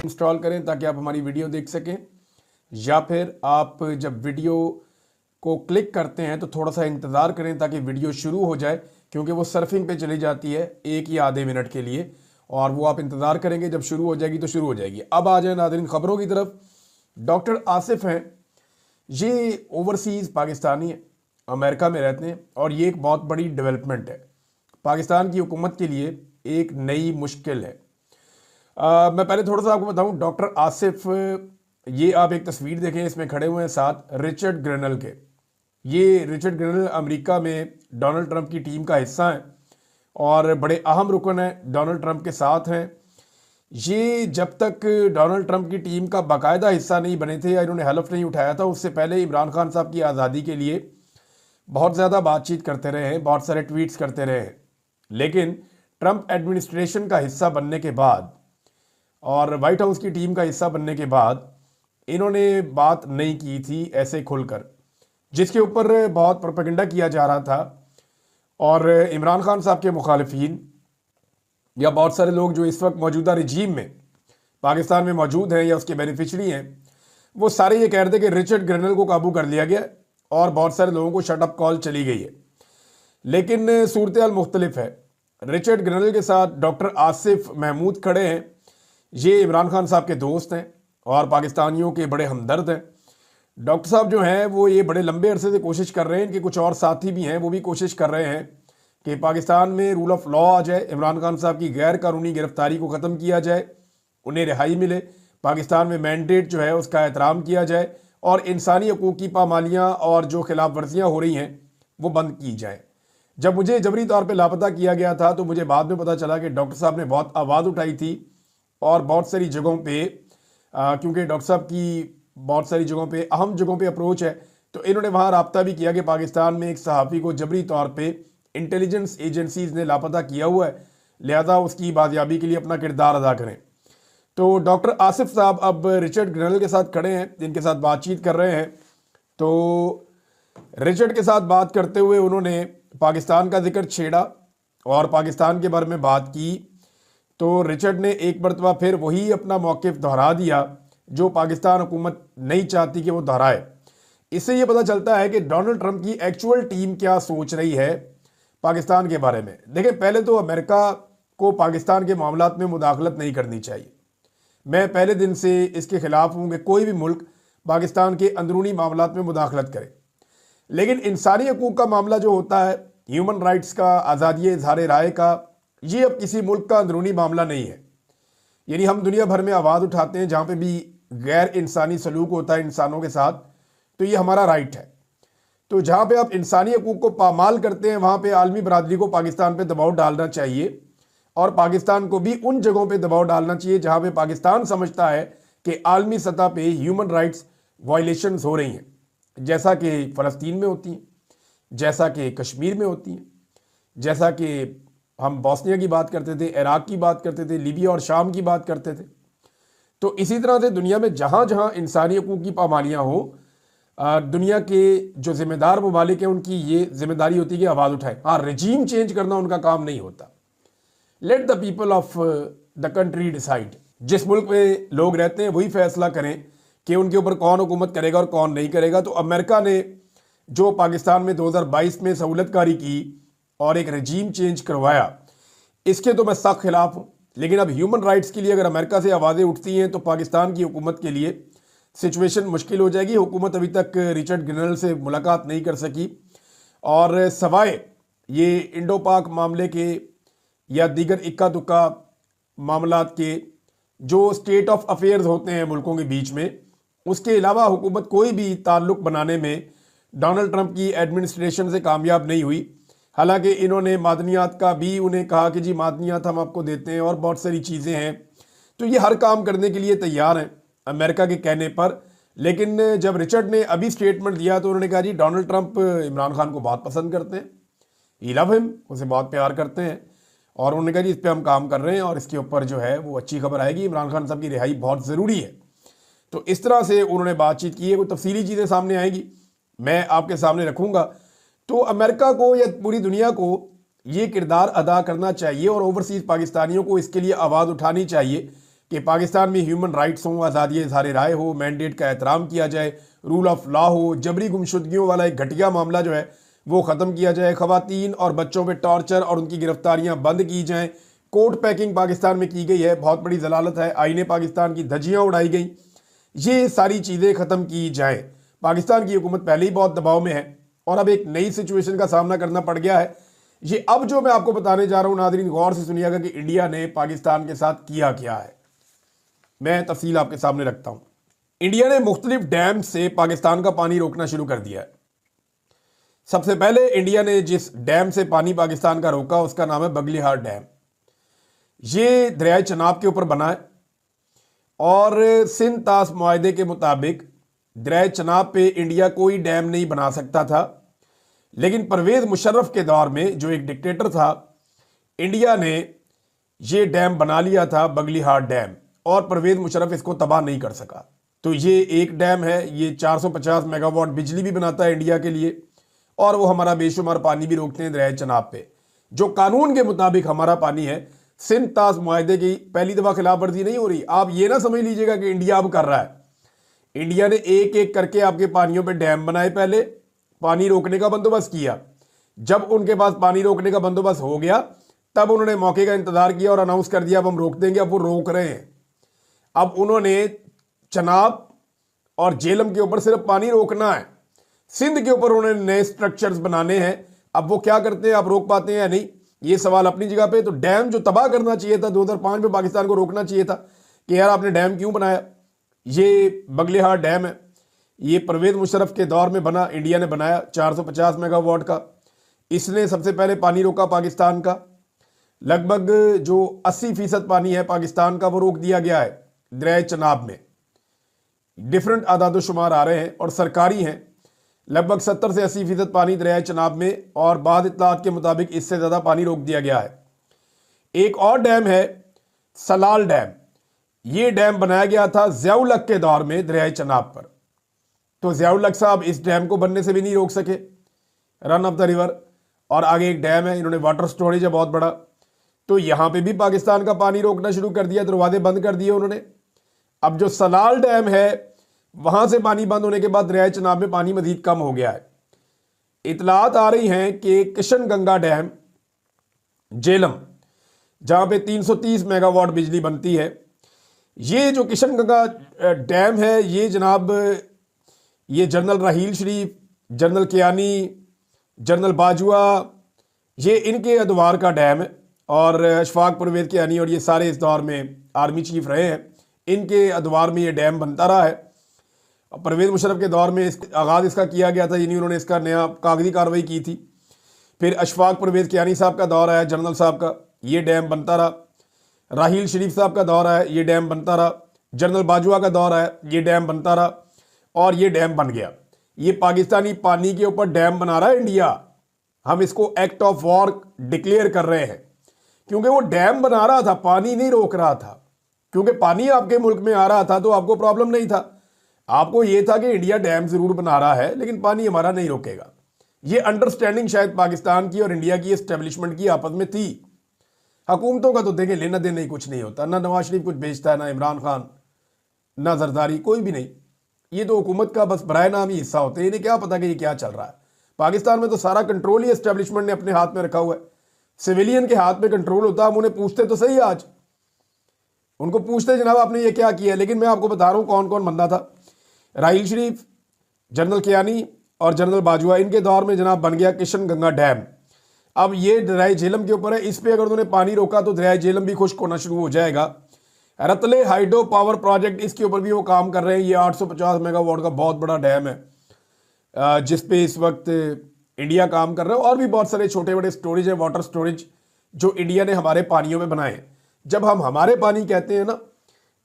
Install करें ताकि आप हमारी वीडियो देख सकें, या फिर आप जब वीडियो को क्लिक करते हैं तो थोड़ा सा इंतज़ार करें ताकि वीडियो शुरू हो जाए, क्योंकि वो सर्फिंग पे चली जाती है 1 या आधे मिनट के लिए, और वो आप इंतज़ार करेंगे, जब शुरू हो जाएगी तो शुरू हो जाएगी। अब आ जाए नाज़रीन खबरों की तरफ। डॉक्टर आसिफ हैं, ये ओवरसीज़ पाकिस्तानी हैं, अमेरिका में रहते हैं, और ये एक बहुत बड़ी डेवलपमेंट है पाकिस्तान की हुकूमत के लिए, एक नई मुश्किल है। मैं पहले थोड़ा सा आपको बताऊं, डॉक्टर आसिफ, ये आप एक तस्वीर देखें, इसमें खड़े हुए हैं साथ रिचर्ड ग्रेनल के। ये रिचर्ड ग्रेनल अमेरिका में डोनाल्ड ट्रंप की टीम का हिस्सा हैं और बड़े अहम रुकन हैं, डोनाल्ड ट्रंप के साथ हैं। ये जब तक डोनाल्ड ट्रंप की टीम का बाकायदा हिस्सा नहीं बने थे या इन्होंने हलफ नहीं उठाया था, उससे पहले इमरान खान साहब की आज़ादी के लिए बहुत ज़्यादा बातचीत करते रहे हैं, बहुत सारे ट्वीट्स करते रहे हैं। लेकिन ट्रंप एडमिनिस्ट्रेशन का हिस्सा बनने के बाद और वाइट हाउस की टीम का हिस्सा बनने के बाद इन्होंने बात नहीं की थी ऐसे खुलकर, जिसके ऊपर बहुत प्रोपेगेंडा किया जा रहा था। और इमरान खान साहब के मुखालिफिन या बहुत सारे लोग जो इस वक्त मौजूदा रजीम में पाकिस्तान में मौजूद हैं या उसके बेनिफिशरी हैं, वो सारे ये कह रहे थे कि रिचर्ड ग्रेनल को काबू कर लिया गया और बहुत सारे लोगों को शट अप कॉल चली गई है। लेकिन सूरत हाल मुख्तलिफ है। रिचर्ड ग्रेनल के साथ डॉक्टर आसिफ महमूद खड़े हैं। ये इमरान खान साहब के दोस्त हैं और पाकिस्तानियों के बड़े हमदर्द हैं। डॉक्टर साहब जो हैं वो ये बड़े लंबे अरसे से कोशिश कर रहे हैं कि कुछ और साथी भी हैं वो भी कोशिश कर रहे हैं कि पाकिस्तान में रूल ऑफ लॉ आ जाए, इमरान खान साहब की गैर कानूनी गिरफ्तारी को ख़त्म किया जाए, उन्हें रिहाई मिले, पाकिस्तान में मैंडेट जो है उसका एहतराम किया जाए और इंसानी हकूक़ की पामालियाँ और जो खिलाफ वर्जियाँ हो रही हैं वो बंद की जाएँ। जब मुझे जबरी तौर पे लापता किया गया था तो मुझे बाद में पता चला कि डॉक्टर साहब ने बहुत आवाज़ उठाई थी और बहुत सारी जगहों पे, क्योंकि डॉक्टर साहब की बहुत सारी जगहों पे अहम जगहों पे अप्रोच है, तो इन्होंने वहाँ राब्ता भी किया कि पाकिस्तान में एक सहाफ़ी को जबरी तौर पे इंटेलिजेंस एजेंसीज़ ने लापता किया हुआ है, लिहाजा उसकी बाजियाबी के लिए अपना किरदार अदा करें। तो डॉक्टर आसिफ साहब अब रिचर्ड ग्रेनल के साथ खड़े हैं, जिनके साथ बातचीत कर रहे हैं। तो रिचर्ड के साथ बात करते हुए उन्होंने पाकिस्तान का जिक्र छेड़ा और पाकिस्तान के बारे में बात की। तो रिचर्ड ने एक मरतबा फिर वही अपना मौक़िफ़ दोहरा दिया जो पाकिस्तान हुकूमत नहीं चाहती कि वो दोहराए। इससे ये पता चलता है कि डोनाल्ड ट्रंप की एक्चुअल टीम क्या सोच रही है पाकिस्तान के बारे में। देखें, पहले तो अमेरिका को पाकिस्तान के मामलात में मुदाखलत नहीं करनी चाहिए। मैं पहले दिन से इसके ख़िलाफ़ हूँ कि कोई भी मुल्क पाकिस्तान के अंदरूनी मामलात में मुदाखलत करे। लेकिन इंसानी हकूक़ का मामला जो होता है, ह्यूमन राइट्स का, आज़ादी इज़हार राय का, ये अब किसी मुल्क का अंदरूनी मामला नहीं है। यानी हम दुनिया भर में आवाज़ उठाते हैं जहाँ पे भी गैर इंसानी सलूक होता है इंसानों के साथ, तो ये हमारा राइट है। तो जहाँ पे आप इंसानी हकूक़ को पामाल करते हैं वहाँ पे आलमी बरादरी को पाकिस्तान पे दबाव डालना चाहिए और पाकिस्तान को भी उन जगहों पे दबाव डालना चाहिए जहाँ पे पाकिस्तान समझता है कि आलमी सतह पे ह्यूमन राइट्स वायलेशंस हो रही हैं, जैसा कि फ़लस्तीन में होती हैं, जैसा कि कश्मीर में होती हैं, जैसा कि हम बॉस्निया की बात करते थे, इराक की बात करते थे, लीबिया और शाम की बात करते थे। तो इसी तरह से दुनिया में जहाँ जहाँ इंसानी हकूक़ की पामालियाँ हो, दुनिया के जो ज़िम्मेदार ममालिक हैं उनकी ये जिम्मेदारी होती है कि आवाज़ उठाएं। हाँ, रजीम चेंज करना उनका काम नहीं होता। Let the people of the country decide. जिस मुल्क में लोग रहते हैं वही फैसला करें कि उनके ऊपर कौन हुकूमत करेगा और कौन नहीं करेगा। तो अमेरिका ने जो पाकिस्तान में 2022 में सहूलतकारी की और एक रजीम चेंज करवाया, इसके तो मैं सख्त खिलाफ हूँ। लेकिन अब ह्यूमन राइट्स के लिए अगर अमेरिका से आवाज़ें उठती हैं तो पाकिस्तान की हुकूमत के लिए सिचुएशन मुश्किल हो जाएगी। हुकूमत अभी तक रिचर्ड ग्रेनल से मुलाकात नहीं कर सकी और सवाए ये इंडो पाक मामले के या दीगर इक्का दुक्का मामलात के जो स्टेट ऑफ अफेयर्स होते हैं मुल्कों के बीच में, उसके अलावा हुकूमत कोई भी ताल्लुक़ बनाने में डोनाल्ड ट्रंप की एडमिनिस्ट्रेशन से कामयाब नहीं हुई। हालांकि इन्होंने मादनियात का भी उन्हें कहा कि जी मादनियात हम आपको देते हैं और बहुत सारी चीज़ें हैं, तो ये हर काम करने के लिए तैयार हैं अमेरिका के कहने पर। लेकिन जब रिचर्ड ने अभी स्टेटमेंट दिया तो उन्होंने कहा जी डोनाल्ड ट्रंप इमरान खान को बहुत पसंद करते हैं, ही लव हिम, उसे बहुत प्यार करते हैं, और उन्होंने कहा जी इस पर हम काम कर रहे हैं और इसके ऊपर जो है वो अच्छी खबर आएगी, इमरान खान साहब की रिहाई बहुत ज़रूरी है। तो इस तरह से उन्होंने बातचीत की है। कोई तफसीली चीज़ें सामने आएंगी, मैं आपके सामने रखूँगा। तो अमेरिका को या पूरी दुनिया को ये किरदार अदा करना चाहिए और ओवरसीज़ पाकिस्तानियों को इसके लिए आवाज़ उठानी चाहिए कि पाकिस्तान में ह्यूमन राइट्स हों, आज़ादी इज़हार राय हो, मैंडेट का एहतराम किया जाए, रूल ऑफ लॉ हो, जबरी गुमशुदगियों वाला एक घटिया मामला जो है वो ख़त्म किया जाए, ख़वातीन और बच्चों पे टॉर्चर और उनकी गिरफ्तारियां बंद की जाएं, कोर्ट पैकिंग पाकिस्तान में की गई है, बहुत बड़ी जलालत है, आईने पाकिस्तान की धज्जियां उड़ाई गई, ये सारी चीज़ें ख़त्म की जाएं। पाकिस्तान की हुकूमत पहले ही बहुत दबाव में है और अब एक नई सिचुएशन का सामना करना पड़ गया है। ये अब जो मैं आपको बताने जा रहा हूं, नाज़रीन गौर से सुनिएगा कि इंडिया ने पाकिस्तान के साथ किया क्या है। मैं तफसील आपके सामने रखता हूं। इंडिया ने मुख्तलिफ डैम से पाकिस्तान का पानी रोकना शुरू कर दिया है। सबसे पहले इंडिया ने जिस डैम से पानी पाकिस्तान का रोका उसका नाम है बगलिहार डैम। ये दरिया चनाब के ऊपर बना है और सिंध ताश मुआहदे के मुताबिक दरिया चनाब पे इंडिया कोई डैम नहीं बना सकता था, लेकिन परवेज मुशर्रफ के दौर में जो एक डिक्टेटर था, इंडिया ने ये डैम बना लिया था बगलिहार डैम, और परवेज मुशर्रफ इसको तबाह नहीं कर सका। तो ये एक डैम है, ये 450 मेगावाट बिजली भी बनाता है इंडिया के लिए और वो हमारा बेशुमार पानी भी रोकते हैं दरिया चनाब पे। जो कानून के मुताबिक हमारा पानी है, सिंध ताश मुआहदे की पहली दफा खिलाफ वर्जी नहीं हो रही। आप ये ना समझ लीजिएगा कि इंडिया अब कर रहा है। इंडिया ने एक एक करके आपके पानियों पे डैम बनाए, पहले पानी रोकने का बंदोबस्त किया। जब उनके पास पानी रोकने का बंदोबस्त हो गया तब उन्होंने मौके का इंतजार किया और अनाउंस कर दिया अब हम रोक देंगे। अब वो रोक रहे हैं। अब उन्होंने चनाब और जेलम के ऊपर सिर्फ पानी रोकना है, सिंध के ऊपर उन्होंने नए स्ट्रक्चर्स बनाने हैं। अब वो क्या करते हैं, आप रोक पाते हैं या नहीं, ये सवाल अपनी जगह पे। तो डैम जो तबाह करना चाहिए था 2005 में, पाकिस्तान को रोकना चाहिए था कि यार आपने डैम क्यों बनाया। ये बगलिहार डैम है, ये परवेज मुशर्रफ के दौर में बना, इंडिया ने बनाया 450 मेगावाट का। इसने सबसे पहले पानी रोका पाकिस्तान का। लगभग जो 80% पानी है पाकिस्तान का वो रोक दिया गया है दरिया चनाब में। डिफरेंट आदादोशुमार आ रहे हैं और सरकारी हैं। लगभग 70 से 80% पानी दरिया चनाब में, और बाद इत्तलात के मुताबिक इससे ज़्यादा पानी रोक दिया गया है। एक और डैम है सलाल डैम। ये डैम बनाया गया था ज़ियाउल-हक के दौर में दरिया चनाब पर। तो ज़ियाउल-हक साहब इस डैम को बनने से भी नहीं रोक सके, रन ऑफ द रिवर। और आगे एक डैम है, इन्होंने वाटर स्टोरेज है बहुत बड़ा, तो यहां पे भी पाकिस्तान का पानी रोकना शुरू कर दिया, दरवाजे बंद कर दिए उन्होंने। अब जो सलाल डैम है वहां से पानी बंद होने के बाद दरिया चनाब में पानी मजीद कम हो गया है। इतलात आ रही हैं कि किशन गंगा डैम जेलम, जहां पे 330 मेगावाट बिजली बनती है, ये जो किशन गंगा डैम है ये जनाब, ये जनरल राहील शरीफ, जनरल कियानी, जनरल बाजवा, ये इनके अदवार का डैम है। और अशफाक परवेज कियानी और ये सारे इस दौर में आर्मी चीफ रहे हैं, इनके अदवार में ये डैम बनता रहा है। परवेज मुशर्रफ के दौर में आगाज़ इसका किया गया था, यानी उन्होंने इसका नया कागजी कार्रवाई की थी। फिर अशफाक परवेज कियानी साहब का दौर आया, जनरल साहब का, ये डैम बनता रहा। राहील शरीफ साहब का दौर आया, ये डैम बनता रहा। जनरल बाजवा का दौर आया, ये डैम बनता रहा और ये डैम बन गया। ये पाकिस्तानी पानी के ऊपर डैम बना रहा है इंडिया। हम इसको एक्ट ऑफ वॉर डिक्लेयर कर रहे हैं, क्योंकि वो डैम बना रहा था, पानी नहीं रोक रहा था। क्योंकि पानी आपके मुल्क में आ रहा था तो आपको प्रॉब्लम नहीं था, आपको ये था कि इंडिया डैम जरूर बना रहा है लेकिन पानी हमारा नहीं रोकेगा। ये अंडरस्टैंडिंग शायद पाकिस्तान की और इंडिया की एस्टेब्लिशमेंट की आपस में थी। हुकूमतों का तो देखें लेना देना ही कुछ नहीं होता, ना नवाज शरीफ कुछ बेचता है, ना इमरान खान, ना जरदारी, कोई भी नहीं। ये तो हुकूमत का बस बराए नाम ही हिस्सा होते हैं, इन्हें क्या पता कि ये क्या चल रहा है। पाकिस्तान में तो सारा कंट्रोल ही एस्टेब्लिशमेंट ने अपने हाथ में रखा हुआ है, सिविलियन के हाथ में कंट्रोल होता। हम उन्हें पूछते तो सही, आज उनको पूछते जनाब आपने ये क्या किया। लेकिन मैं आपको बता रहा हूँ कौन कौन बंदा था। राहील शरीफ, जनरल कियानी और जनरल बाजवा, इनके दौर में जनाब बन गया किशन गंगा डैम। अब ये दरिया झेलम के ऊपर है, इस पे अगर उन्होंने पानी रोका तो दरिया झेलम भी खुश्क होना शुरू हो जाएगा। रतले हाइड्रो पावर प्रोजेक्ट, इसके ऊपर भी वो काम कर रहे हैं। ये 850 मेगावाट का बहुत बड़ा डैम है जिसपे इस वक्त इंडिया काम कर रहा है। और भी बहुत सारे छोटे बड़े स्टोरेज है, वाटर स्टोरेज, जो इंडिया ने हमारे पानियों में बनाए हैं। जब हम हमारे पानी कहते हैं ना,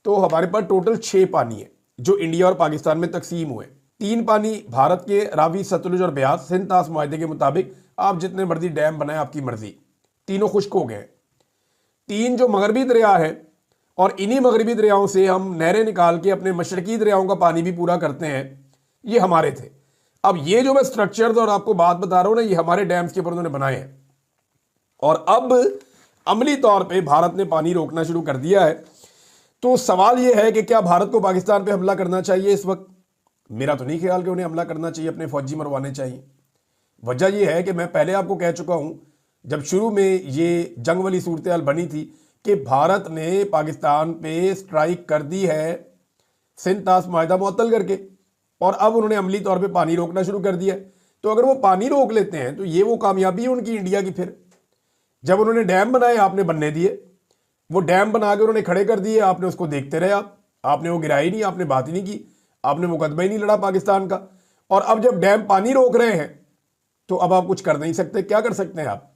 तो हमारे पास टोटल 6 पानी है जो इंडिया और पाकिस्तान में तकसीम हुए। 3 पानी भारत के, रावी, सतलुज और ब्यास, सिंध ताश मुआहदे के मुताबिक आप जितने मर्जी डैम बनाए आपकी मर्जी, तीनों खुश्क हो गए। 3 जो मगरबी दरिया है, और इन्हीं मगरबी दरियाओं से हम नहरें निकाल के अपने मशरकी दरियाओं का पानी भी पूरा करते हैं, ये हमारे थे। अब ये जो मैं स्ट्रक्चर्स और आपको बात बता रहा हूं ना, ये हमारे डैम्स के ऊपर उन्होंने बनाए हैं। और अब अमली तौर पे भारत ने पानी रोकना शुरू कर दिया है। तो सवाल यह है कि क्या भारत को पाकिस्तान पे हमला करना चाहिए इस वक्त? मेरा तो नहीं ख्याल कि उन्हें हमला करना चाहिए, अपने फौजी मरवाने चाहिए। वजह यह है कि मैं पहले आपको कह चुका हूं, जब शुरू में ये जंग वाली सूरत हाल बनी थी कि भारत ने पाकिस्तान पे स्ट्राइक कर दी है सिंध तास माहिदा मुअत्तल करके, और अब उन्होंने अमली तौर पे पानी रोकना शुरू कर दिया है। तो अगर वो पानी रोक लेते हैं तो ये वो कामयाबी है उनकी, इंडिया की। फिर जब उन्होंने डैम बनाए, आपने बनने दिए, वो डैम बना के उन्होंने खड़े कर दिए, आपने उसको देखते रहे, आपने वो गिराई नहीं, आपने बात ही नहीं की, आपने मुकदमा ही नहीं लड़ा पाकिस्तान का। और अब जब डैम पानी रोक रहे हैं तो अब आप कुछ कर नहीं सकते। क्या कर सकते हैं आप?